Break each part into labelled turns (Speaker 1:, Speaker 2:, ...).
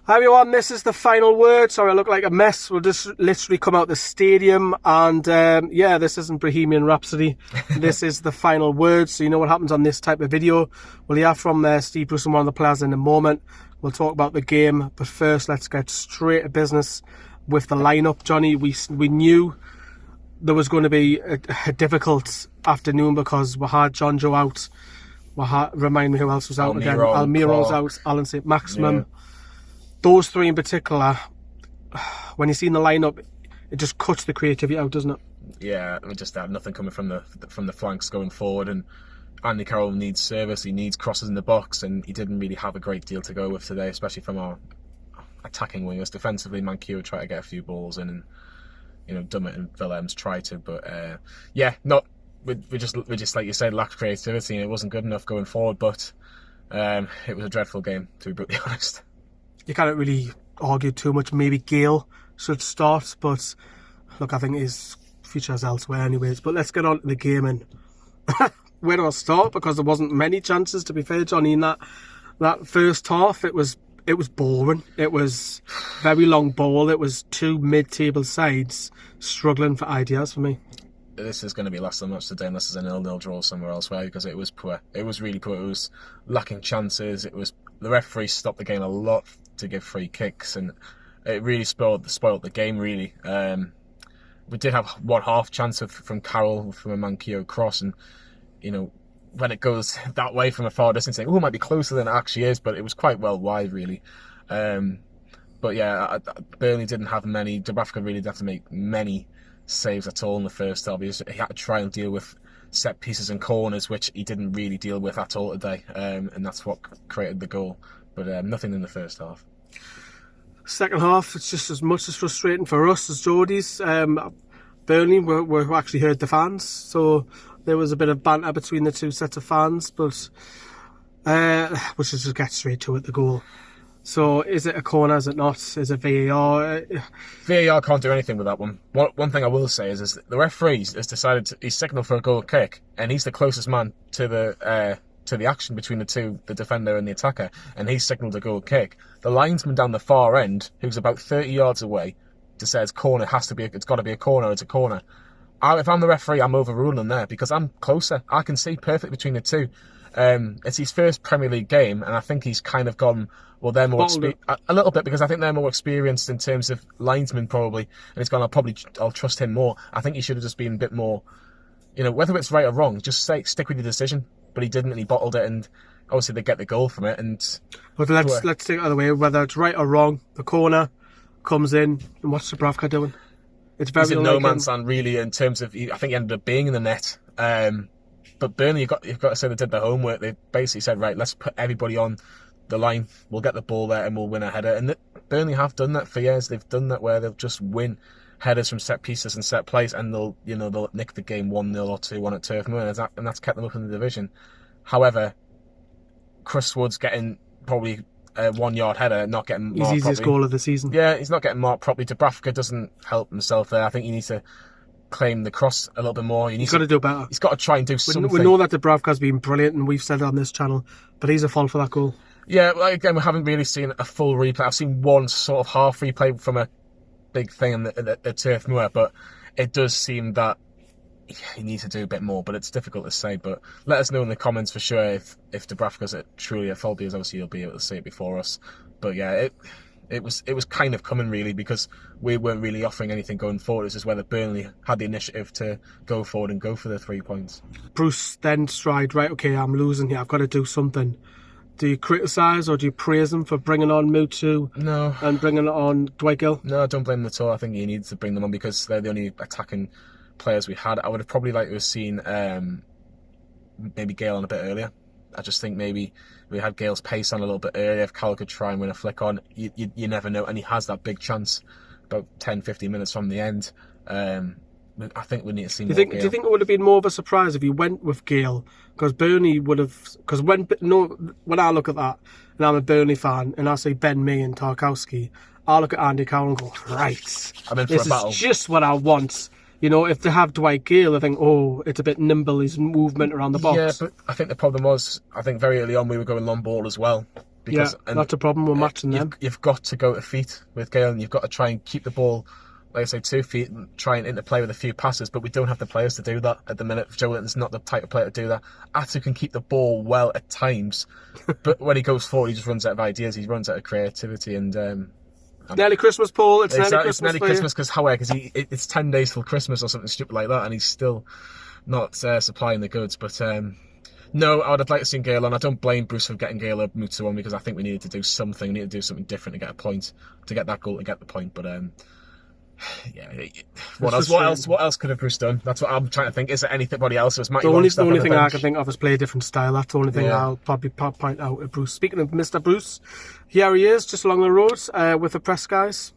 Speaker 1: Hi everyone, this is the final word. Sorry, I look like a mess. We'll just literally come out the stadium and yeah, this isn't Bohemian Rhapsody. This is the final word, so you know what happens on this type of video. We'll hear from Steve Bruce and one of the players in a moment. We'll talk about the game, but first let's get straight to business with the lineup. Johnny, we knew there was going to be a difficult afternoon because we had John Joe out. Remind me who else was out again. Almiron's out, Alan St. Maximum. Yeah. Those three in particular, when you see in the lineup, it just cuts the creativity out, doesn't it?
Speaker 2: Yeah, we just had nothing coming from the flanks going forward, and Andy Carroll needs service, he needs crosses in the box, and he didn't really have a great deal to go with today, especially from our attacking wingers. Defensively, Manquillo tried to get a few balls in, and Dummett and Willems tried to, but we just like you said, lacked creativity, and it wasn't good enough going forward. But it was a dreadful game, to be brutally honest.
Speaker 1: You can't really argue too much. Maybe Gale should start, but look, I think his future is elsewhere anyways. But let's get on to the game, and where do I start? Because there wasn't many chances, to be fair, Johnny, in that first half. It was boring. It was very long ball. It was two mid-table sides struggling for ideas for me.
Speaker 2: This is going to be less than much today unless there's a 0-0 draw somewhere elsewhere, because it was poor. It was really poor. It was lacking chances. The referee stopped the game a lot to give free kicks, and it really spoiled the game, really. We did have one half chance from Carroll from a Manquillo cross, and when it goes that way from a far distance, it might be closer than it actually is, but it was quite well wide, really. But yeah, Burnley didn't have many. Dubravka really didn't have to make many saves at all in the first half. He had to try and deal with set pieces and corners, which he didn't really deal with at all today, and that's what created the goal. But nothing in the first half.
Speaker 1: Second half, it's just as much as frustrating for us as Geordies. Burnley we actually heard the fans, so there was a bit of banter between the two sets of fans, but we should just get straight to it, the goal. So is it a corner, is it not? Is it VAR?
Speaker 2: VAR can't do anything with that one. One thing I will say is the referee has decided he's signalled for a goal kick, and he's the closest man to the action between the two, the defender and the attacker, and he's signalled a goal kick. The linesman down the far end, who's about 30 yards away, just says corner, it's got to be a corner, it's a corner. If I'm the referee, I'm overruling there because I'm closer. I can see perfectly between the two. It's his first Premier League game, and I think he's kind of gone, well, they're more a little bit, because I think they're more experienced in terms of linesmen probably, and he's gone, I'll trust him more. I think he should have just been a bit more, whether it's right or wrong, just stick with your decision. But he didn't, and he bottled it, and obviously they get the goal from it.
Speaker 1: But let's take it out of the way, whether it's right or wrong. The corner comes in, and what's Dubravka doing? It's very
Speaker 2: he's in no man's land, really, in terms of, I think he ended up being in the net. But Burnley, you've got to say they did their homework. They basically said, right, let's put everybody on the line. We'll get the ball there, and we'll win a header. And Burnley have done that for years. They've done that where they'll just win headers from set pieces and set plays, and they'll nick the game 1-0 or 2-1 at Turf Moor, and that's kept them up in the division. However, Chris Wood's getting probably a 1-yard header, not getting marked properly.
Speaker 1: His easiest goal of the season.
Speaker 2: Yeah, he's not getting marked properly. Dubravka doesn't help himself there. I think he needs to claim the cross a little bit more.
Speaker 1: He's got to do better.
Speaker 2: He's got to try and do something.
Speaker 1: We know that Dubravka's been brilliant, and we've said it on this channel, but he's a fault for that goal.
Speaker 2: Yeah, well, again, we haven't really seen a full replay. I've seen one sort of half replay from a big thing at Turf Moor, but it does seem that he needs to do a bit more, but it's difficult to say. But let us know in the comments for sure if Dubravka's truly at fault, because obviously you'll be able to see it before us. But yeah, it was kind of coming, really, because we weren't really offering anything going forward. It's just whether Burnley had the initiative to go forward and go for the 3 points.
Speaker 1: Bruce then stride, right, okay, I'm losing here, I've got to do something. Do you criticise or do you praise him for bringing on Mutu?
Speaker 2: No.
Speaker 1: And bringing on Dwight Gill?
Speaker 2: No, I don't blame them at all. I think he needs to bring them on because they're the only attacking players we had. I would have probably liked to have seen maybe Gale on a bit earlier. I just think maybe we had Gale's pace on a little bit earlier. If Carroll could try and win a flick on, you never know. And he has that big chance about 10-15 minutes from the end. I think we need to see more Gale.
Speaker 1: Do you think it would have been more of a surprise if you went with Gale? Because Burnley would have... Because when I look at that, and I'm a Burnley fan, and I see Ben Mee and Tarkowski, I look at Andy Carroll and go, right,
Speaker 2: I'm in for a battle.
Speaker 1: This is just what I want. If they have Dwight Gale, I think, it's a bit nimble, his movement around the box.
Speaker 2: Yeah, but I think the problem was, very early on we were going long ball as well. Because,
Speaker 1: yeah, that's a problem. We're matching them.
Speaker 2: You've got to go to feet with Gale, and you've got to try and keep the ball, like I say, 2 feet, and try and interplay with a few passes. But we don't have the players to do that at the minute. Joe Linton's not the type of player to do that. Atsu can keep the ball well at times, but when he goes forward, he just runs out of ideas. He runs out of creativity, and
Speaker 1: nearly Christmas, Paul. It's nearly Christmas.
Speaker 2: It's nearly Christmas because it's 10 days till Christmas or something stupid like that, and he's still not supplying the goods. But no, I would have liked to see Gale on. I don't blame Bruce for getting Gale up Mutu on because I think we needed to do something. We needed to do something different to get a point, to get that goal, to get the point. But yeah, what else could have Bruce done? That's what I'm trying to think. Is there anybody else? Was
Speaker 1: the only thing I can think of is play a different style. That's the only thing I'll probably point out at Bruce. Speaking of Mr. Bruce, here he is, just along the road with the press guys.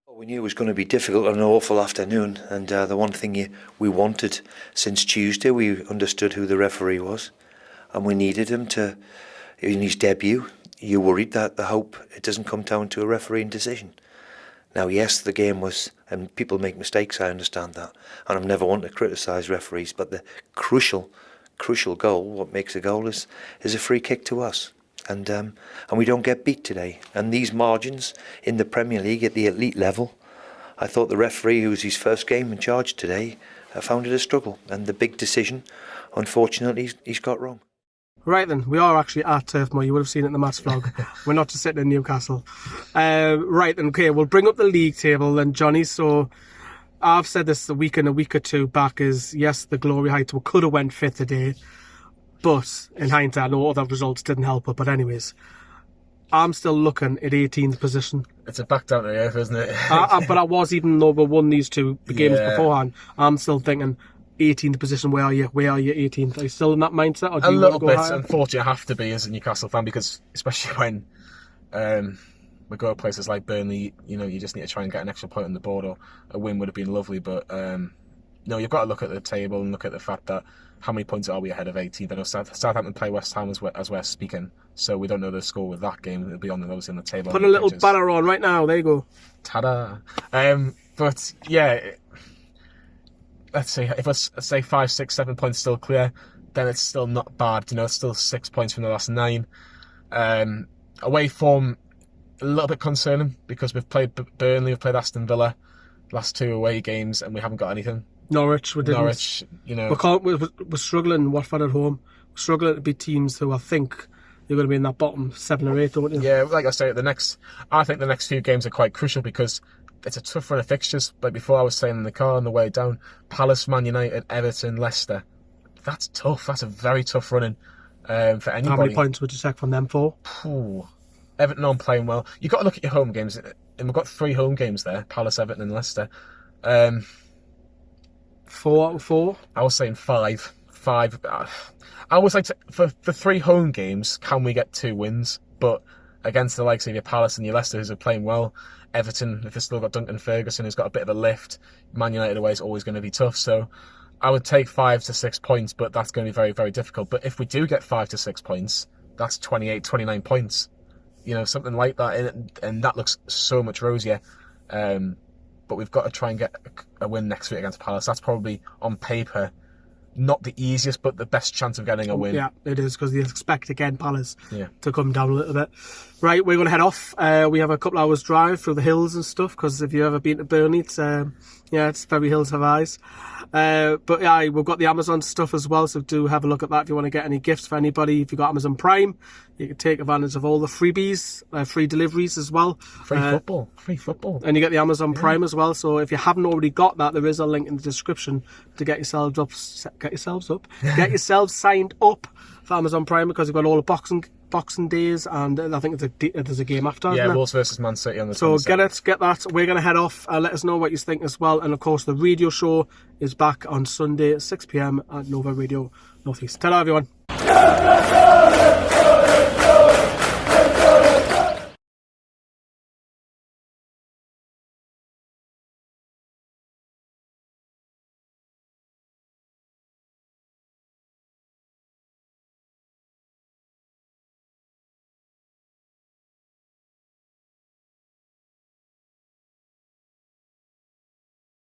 Speaker 3: We knew it was going to be difficult on an awful afternoon, and the one thing we wanted since Tuesday, we understood who the referee was, and we needed him to, in his debut. You worried that the hope it doesn't come down to a refereeing decision. Now, yes, the game was, and people make mistakes, I understand that, and I've never wanted to criticise referees, but the crucial goal, what makes a goal, is a free kick to us. And we don't get beat today. And these margins in the Premier League at the elite level, I thought the referee, who was his first game in charge today, found it a struggle. And the big decision, unfortunately, he's got wrong.
Speaker 1: Right then, we are actually at Turf Moor. You would have seen it in the match vlog. We're not just sitting in Newcastle. Right then, okay, we'll bring up the league table then, Johnny. So I've said this a week or two back is, yes, the glory heights could have went 5th today. But in hindsight, I know other results didn't help it. But anyways, I'm still looking at 18th position.
Speaker 2: It's a back down to earth, isn't it?
Speaker 1: But I was, even though we won these two games beforehand, I'm still thinking 18th position. Where are you? 18th? Are you still in that mindset? Or do you want to go higher?
Speaker 2: Unfortunately, I have to be as a Newcastle fan because, especially when we go to places like Burnley, you just need to try and get an extra point on the board, or a win would have been lovely. But no, you've got to look at the table and look at the fact that how many points are we ahead of 18th? I know Southampton play West Ham as we're speaking, so we don't know the score with that game. It'll be on the table.
Speaker 1: Put a little banner on right now. There you go.
Speaker 2: Ta-da! But yeah, let's see. If let's say 5, 6, 7 points still clear, then it's still not bad. It's still 6 points from the last 9. Away form, a little bit concerning because we've played Burnley, we've played Aston Villa, last 2 away games, and we haven't got anything.
Speaker 1: Norwich, we didn't.
Speaker 2: Norwich,
Speaker 1: we're struggling. Watford at home. We're struggling to beat teams who I think you're going to be in that bottom 7 or 8, don't you?
Speaker 2: Yeah, like I say, I think the next few games are quite crucial because it's a tough run of fixtures. Like before, I was saying in the car on the way down, Palace, Man United, Everton, Leicester. That's tough. That's a very tough running for anybody.
Speaker 1: How many points would you take from them for?
Speaker 2: Everton aren't playing well. You've got to look at your home games, and we've got 3 home games there: Palace, Everton, and Leicester.
Speaker 1: 4 out of 4.
Speaker 2: I was saying 5. I was like, for 3 home games, can we get 2 wins? But against the likes of your Palace and your Leicester, who are playing well, Everton, if they've still got Duncan Ferguson, who's got a bit of a lift, Man United away is always going to be tough. So I would take 5 to 6 points, but that's going to be very, very difficult. But if we do get 5 to 6 points, that's 28, 29 points. Something like that, and that looks so much rosier. But we've got to try and get a win next week against Palace. That's probably, on paper, not the easiest, but the best chance of getting a win.
Speaker 1: Yeah, it is, because you expect, again, Palace to come down a little bit. Right, we're going to head off. We have a couple hours drive through the hills and stuff, because if you've ever been to Burnley, it's very hills have eyes. But yeah, we've got the Amazon stuff as well, so do have a look at that if you want to get any gifts for anybody. If you've got Amazon Prime, you can take advantage of all the freebies, free deliveries as well.
Speaker 2: Free football.
Speaker 1: And you get the Amazon Prime as well, so if you haven't already got that, there is a link in the description to get yourselves signed up for Amazon Prime, because you've got all the Boxing Days, and I think there's a game after.
Speaker 2: Yeah, Wolves versus Man City on the 27th.
Speaker 1: So get that. We're going to head off. Let us know what you think as well. And of course, the radio show is back on Sunday at 6 p.m. at Nova Radio Northeast. Ta-ra, everyone.